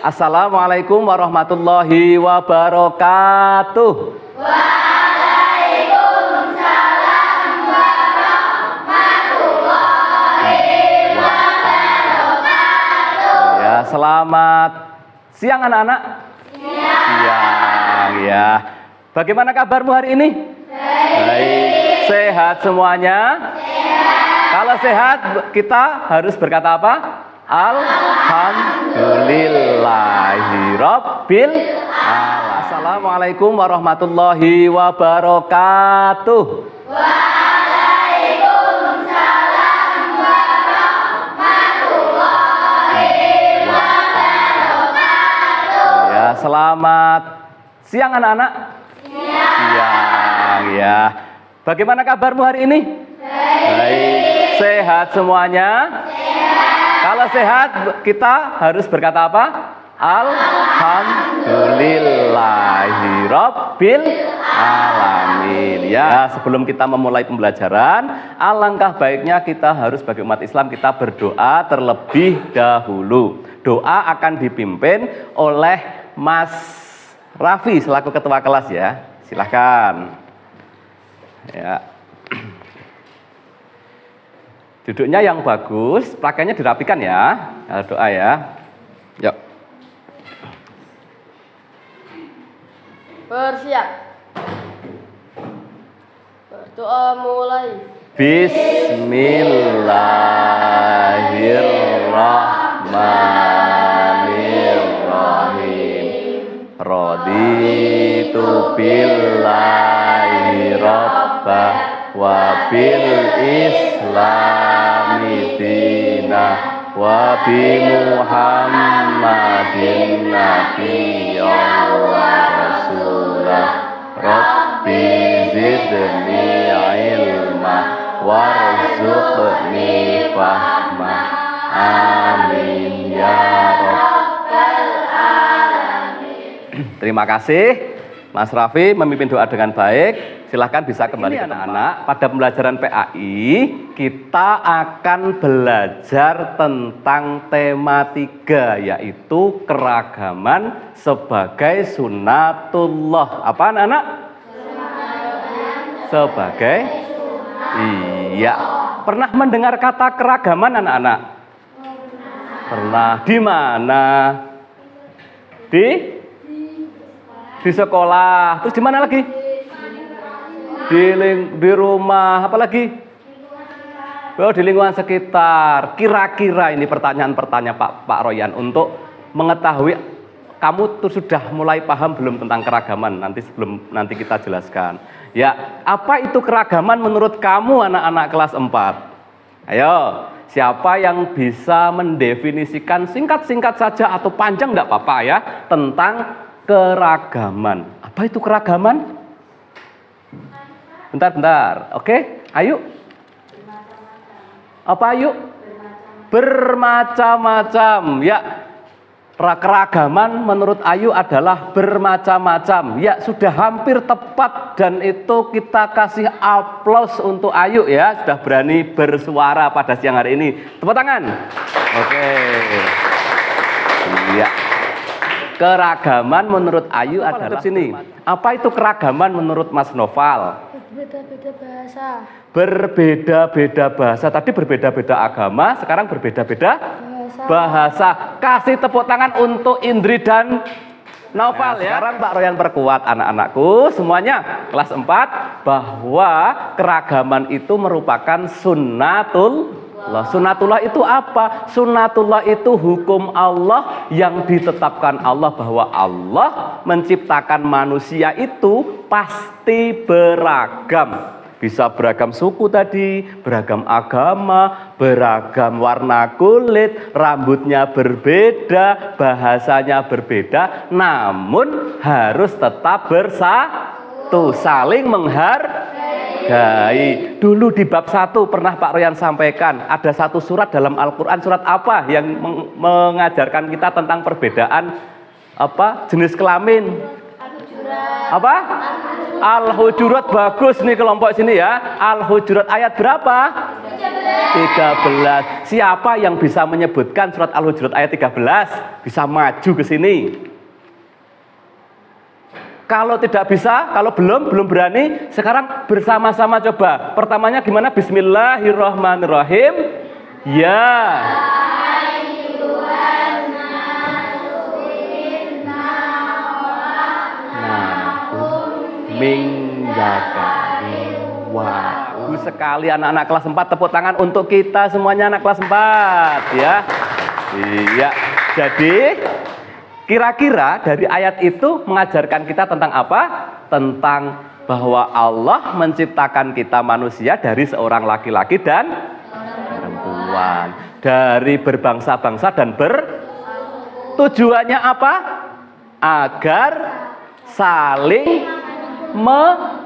Assalamualaikum warahmatullahi wabarakatuh. Waalaikumsalam warahmatullahi wabarakatuh. Ya, selamat siang anak-anak. Siang ya. Bagaimana kabarmu hari ini? Baik. Sehat semuanya? Kalau sehat, kita harus berkata apa? Alhamdulillahirabbil alamin. Assalamualaikum warahmatullahi wabarakatuh. Waalaikumsalam warahmatullahi wabarakatuh. Ya, selamat siang anak-anak. Siang ya. Bagaimana kabarmu hari ini? Baik. Sehat semuanya? Kalau sehat, kita harus berkata apa? Alhamdulillahirabbil alamin. Ya, sebelum kita memulai pembelajaran, alangkah baiknya kita harus sebagai umat Islam kita berdoa terlebih dahulu. Doa akan dipimpin oleh Mas Raffi selaku ketua kelas ya. Silahkan. Ya. Duduknya yang bagus, pakaiannya dirapikan ya. Doa ya. Yuk. Bersiap. Berdoa mulai. Bismillahirrahmanirrahim. Raditu billahi rabbah wa bil islami dinah wa bi Muhammadin nabiyyan wa rasulah. Rabbi zidni ilma warzuqni fahma. Amin ya rabbal alamin. Terima kasih Mas Raffi memimpin doa dengan baik. Silahkan bisa kembali ke anak-anak. Pada pembelajaran PAI kita akan belajar tentang tema 3, yaitu keragaman sebagai sunatullah. Apa anak-anak? Sebagai iya. Pernah mendengar kata keragaman anak-anak? Pernah. Di mana? Di sekolah. Terus di mana lagi? Di rumah. Apa lagi? Oh, di lingkungan sekitar. Kira-kira ini pertanyaan-pertanyaan Pak Royan untuk mengetahui kamu tuh sudah mulai paham belum tentang keragaman. Nanti kita jelaskan. Ya, apa itu keragaman menurut kamu anak-anak kelas 4? Ayo, siapa yang bisa mendefinisikan singkat-singkat saja atau panjang enggak apa-apa ya tentang keragaman. Apa itu keragaman? Bentar. Oke, ayo. Apa ayo? Bermacam-macam. Ya, keragaman menurut Ayu adalah bermacam-macam. Ya, sudah hampir tepat dan itu kita kasih aplaus untuk Ayu ya. Sudah berani bersuara pada siang hari ini. Tepuk tangan. Oke. Iya. Keragaman menurut Ayu adalah sini. Apa itu keragaman menurut Mas Noval? Berbeda-beda bahasa. Berbeda-beda bahasa. Tadi berbeda-beda agama, sekarang berbeda-beda bahasa. Kasih tepuk tangan untuk Indri dan Noval ya. Sekarang Pak Royan perkuat anak-anakku semuanya kelas 4 bahwa keragaman itu merupakan sunnatullah. Sunnatullah itu apa? Sunnatullah itu hukum Allah yang ditetapkan Allah bahwa Allah menciptakan manusia itu pasti beragam. Bisa beragam suku tadi, beragam agama, beragam warna kulit, rambutnya berbeda, bahasanya berbeda, namun harus tetap bersatu, saling menghargai. Dulu di bab 1 pernah Pak Royan sampaikan, ada satu surat dalam Al-Quran, surat apa yang mengajarkan kita tentang perbedaan jenis kelamin? Apa? Al-Hujurat. Bagus nih kelompok sini ya. Al-Hujurat ayat berapa? 13. Siapa yang bisa menyebutkan surat Al-Hujurat ayat 13? Bisa maju ke sini. Kalau tidak bisa, kalau belum berani, sekarang bersama-sama coba. Pertamanya gimana? Bismillahirrahmanirrahim. Ya. Wah, bagus sekali anak-anak kelas 4, tepuk tangan untuk kita semuanya anak kelas 4 ya. Iya. Jadi kira-kira dari ayat itu mengajarkan kita tentang apa? Tentang bahwa Allah menciptakan kita manusia dari seorang laki-laki dan perempuan, dari berbangsa-bangsa dan tujuannya apa? Agar saling mengenal.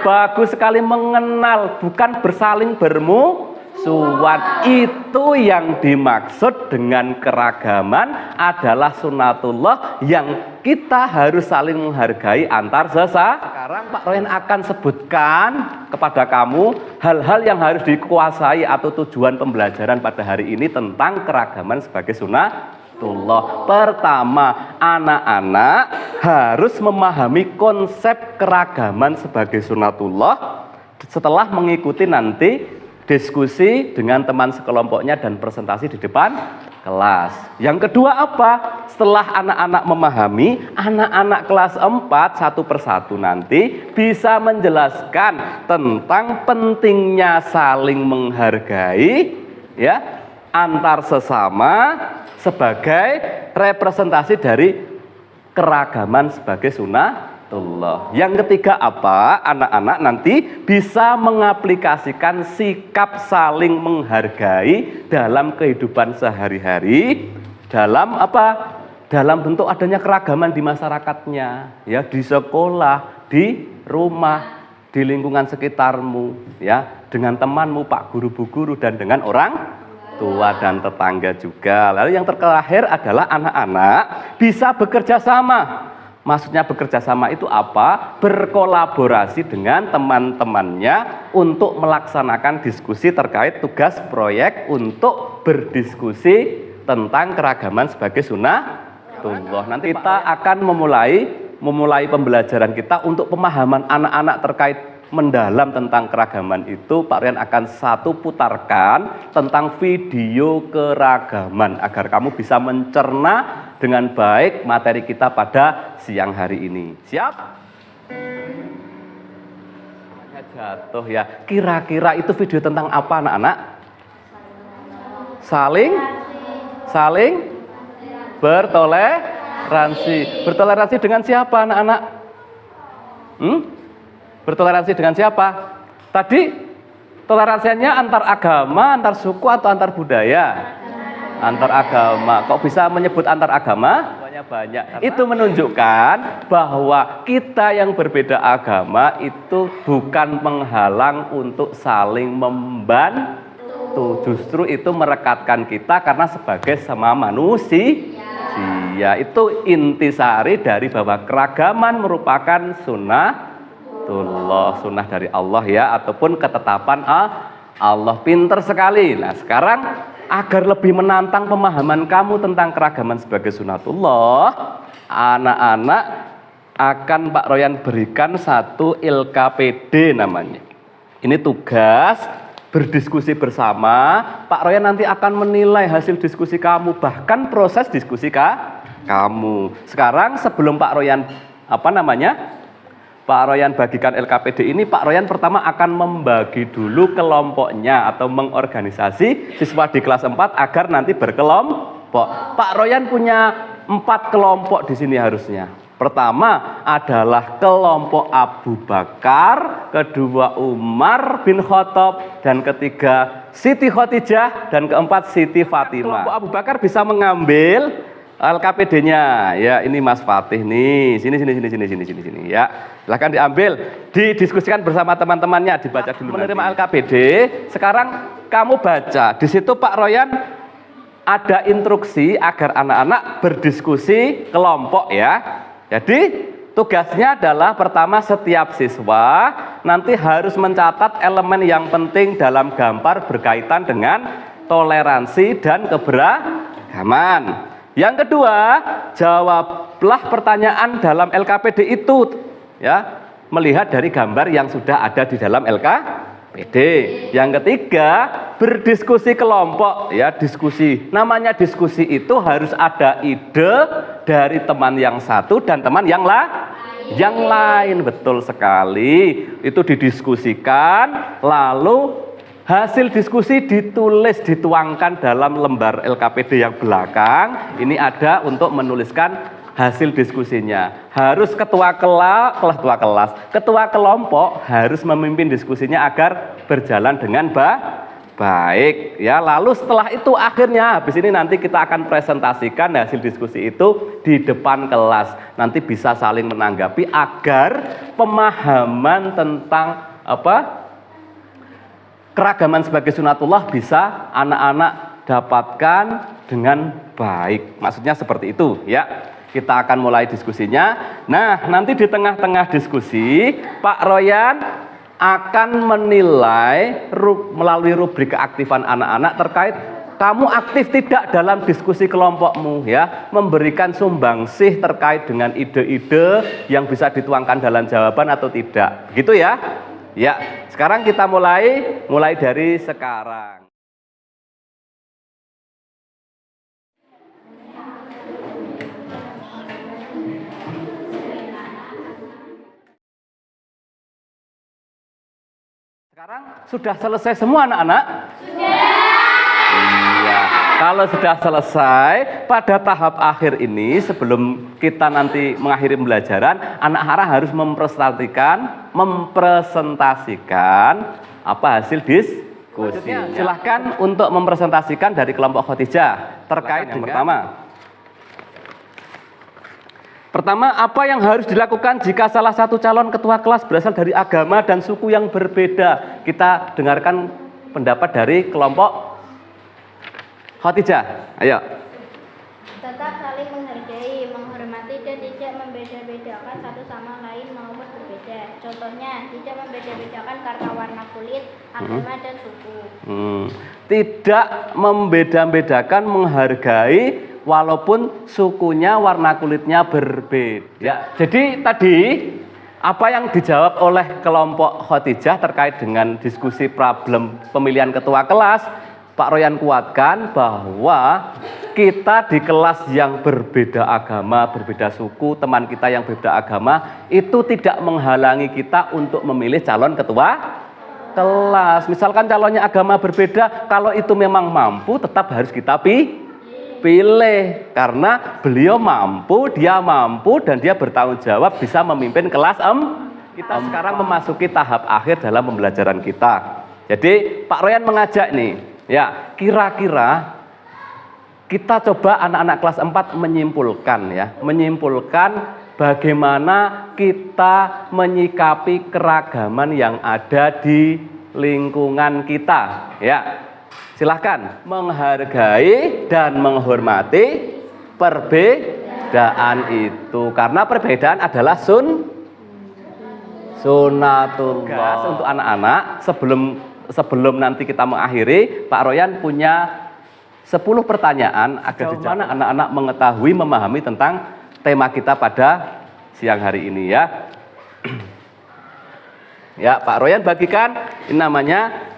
Bagus sekali, mengenal, bukan bersaling bermusuhan. Itu yang dimaksud dengan keragaman adalah sunnatullah yang kita harus saling menghargai antar sesama. Sekarang Pak Royan akan sebutkan kepada kamu hal-hal yang harus dikuasai atau tujuan pembelajaran pada hari ini tentang keragaman sebagai sunnatullah. Pertama, anak-anak harus memahami konsep keragaman sebagai sunnatullah setelah mengikuti nanti diskusi dengan teman sekelompoknya dan presentasi di depan kelas. Yang kedua apa? Setelah anak-anak memahami, anak-anak kelas 4 satu persatu nanti bisa menjelaskan tentang pentingnya saling menghargai ya antar sesama sebagai representasi dari keragaman sebagai sunnatullah. Yang ketiga apa? Anak-anak nanti bisa mengaplikasikan sikap saling menghargai dalam kehidupan sehari-hari, dalam apa? Dalam bentuk adanya keragaman di masyarakatnya, ya, di sekolah, di rumah, di lingkungan sekitarmu, ya, dengan temanmu, Pak Guru, Bu Guru, dan dengan orang tua dan tetangga juga. Lalu yang terakhir adalah anak-anak bisa bekerja sama. Maksudnya bekerja sama itu apa? Berkolaborasi dengan teman-temannya untuk melaksanakan diskusi terkait tugas proyek untuk berdiskusi tentang keragaman sebagai sunnatullah. Nanti kita akan memulai pembelajaran kita untuk pemahaman anak-anak terkait mendalam tentang keragaman itu. Pak Rian akan putarkan tentang video keragaman agar kamu bisa mencerna dengan baik materi kita pada siang hari ini. Siap? Jatuh ya. Kira-kira itu video tentang apa anak-anak? Saling bertoleransi. Bertoleransi dengan siapa anak-anak? Bertoleransi dengan siapa? Tadi toleransinya antar agama, antar suku atau antar budaya? Antar agama. Kok bisa menyebut antar agama? Banyak. Itu menunjukkan bahwa kita yang berbeda agama itu bukan menghalang untuk saling membantu. Justru itu merekatkan kita karena sebagai sama manusia. Itu intisari dari bahwa keragaman merupakan sunnah dari Allah ya, ataupun ketetapan Allah. Pinter sekali. Nah sekarang agar lebih menantang pemahaman kamu tentang keragaman sebagai sunnatullah, anak-anak akan Pak Royan berikan satu LKPD namanya. Ini tugas berdiskusi bersama. Pak Royan nanti akan menilai hasil diskusi kamu, bahkan proses diskusi kamu. Sekarang sebelum Pak Royan Pak Royan bagikan LKPD ini, Pak Royan pertama akan membagi dulu kelompoknya atau mengorganisasi siswa di kelas 4 agar nanti berkelompok. Pak Royan punya 4 kelompok di sini harusnya. Pertama adalah kelompok Abu Bakar, kedua Umar bin Khattab, dan ketiga Siti Khadijah, dan keempat Siti Fatimah. Kelompok Abu Bakar bisa mengambil LKPD-nya ya, ini Mas Fatih nih, sini ya, silahkan diambil, didiskusikan bersama teman-temannya, dibaca dulu. Menerima LKPD, sekarang kamu baca di situ Pak Royan ada instruksi agar anak-anak berdiskusi kelompok ya. Jadi Tugasnya adalah pertama setiap siswa nanti harus mencatat elemen yang penting dalam gambar berkaitan dengan toleransi dan keberagaman. Yang kedua, jawablah pertanyaan dalam LKPD itu ya, melihat dari gambar yang sudah ada di dalam LKPD. Yang ketiga, berdiskusi kelompok ya, diskusi. Namanya diskusi itu harus ada ide dari teman yang satu dan teman yang lain. Betul sekali. Itu didiskusikan, lalu hasil diskusi ditulis, dituangkan dalam lembar LKPD yang belakang. Ini ada untuk menuliskan hasil diskusinya. Harus ketua kelompok harus memimpin diskusinya agar berjalan dengan baik. Ya, lalu setelah itu akhirnya habis ini nanti kita akan presentasikan hasil diskusi itu di depan kelas. Nanti bisa saling menanggapi agar pemahaman tentang keragaman sebagai sunatullah bisa anak-anak dapatkan dengan baik. Maksudnya seperti itu ya. Kita akan mulai diskusinya. Nah, nanti di tengah-tengah diskusi Pak Royan akan menilai melalui rubrik keaktifan anak-anak terkait kamu aktif tidak dalam diskusi kelompokmu ya, memberikan sumbangsih terkait dengan ide-ide yang bisa dituangkan dalam jawaban atau tidak. Begitu ya? Ya, sekarang kita mulai dari sekarang. Sekarang sudah selesai semua anak-anak? Sudah. Iya. Kalau sudah selesai, pada tahap akhir ini sebelum kita nanti mengakhiri pembelajaran, anak-anak harus mempresentasikan apa hasil diskusi. Silahkan untuk mempresentasikan dari kelompok Khadijah terkait yang Pertama, apa yang harus dilakukan jika salah satu calon ketua kelas berasal dari agama dan suku yang berbeda? Kita dengarkan pendapat dari kelompok Khadijah. Ayo. Tetap saling menghargai, menghormati dan tidak membeda-bedakan satu sama lain maupun berbeda. Contohnya, tidak membeda-bedakan karena warna kulit, agama dan suku. Tidak membeda-bedakan, menghargai walaupun sukunya, warna kulitnya berbeda. Ya, jadi tadi apa yang dijawab oleh kelompok Khadijah terkait dengan diskusi problem pemilihan ketua kelas, Pak Royan kuatkan bahwa kita di kelas yang berbeda agama, berbeda suku, teman kita yang berbeda agama, itu tidak menghalangi kita untuk memilih calon ketua kelas. Misalkan calonnya agama berbeda, kalau itu memang mampu, tetap harus kita pilih karena beliau mampu, dia mampu dan dia bertanggung jawab bisa memimpin kelas Kita sekarang memasuki tahap akhir dalam pembelajaran kita. Jadi Pak Royan mengajak nih, ya kira-kira kita coba anak-anak kelas 4 menyimpulkan bagaimana kita menyikapi keragaman yang ada di lingkungan kita, ya. Silahkan menghargai dan menghormati perbedaan itu. Karena perbedaan adalah sunatullah. Untuk anak-anak, sebelum nanti kita mengakhiri, Pak Royan punya 10 pertanyaan agar mana anak-anak mengetahui, memahami tentang tema kita pada siang hari ini ya. Ya, Pak Royan bagikan, ini namanya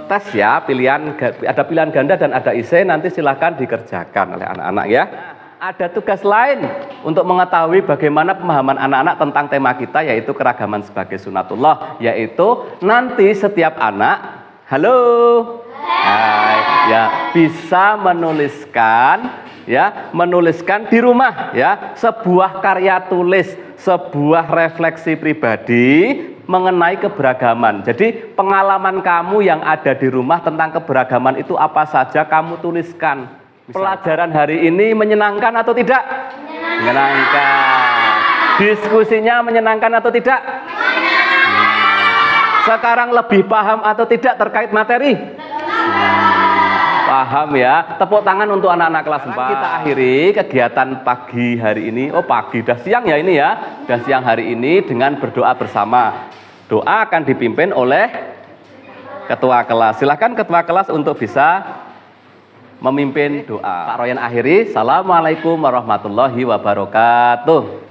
tes ya, ada pilihan ganda dan ada IC, nanti silahkan dikerjakan oleh anak-anak ya. Ada tugas lain untuk mengetahui bagaimana pemahaman anak-anak tentang tema kita, yaitu keragaman sebagai sunatullah, yaitu nanti setiap anak, halo, hai, ya bisa menuliskan di rumah ya, sebuah karya tulis, sebuah refleksi pribadi mengenai keberagaman. Jadi pengalaman kamu yang ada di rumah tentang keberagaman itu apa saja kamu tuliskan. Pelajaran hari ini menyenangkan atau tidak? Menyenangkan. Diskusinya menyenangkan atau tidak? Sekarang lebih paham atau tidak terkait materi? Paham ya. Tepuk tangan untuk anak-anak kelas 4. Kita akhiri kegiatan pagi hari ini. Oh pagi, dah siang ya ini ya. Dah siang hari ini dengan berdoa bersama. Doa akan dipimpin oleh ketua kelas. Silahkan ketua kelas untuk bisa memimpin doa. Pak Royan akhiri. Assalamualaikum warahmatullahi wabarakatuh.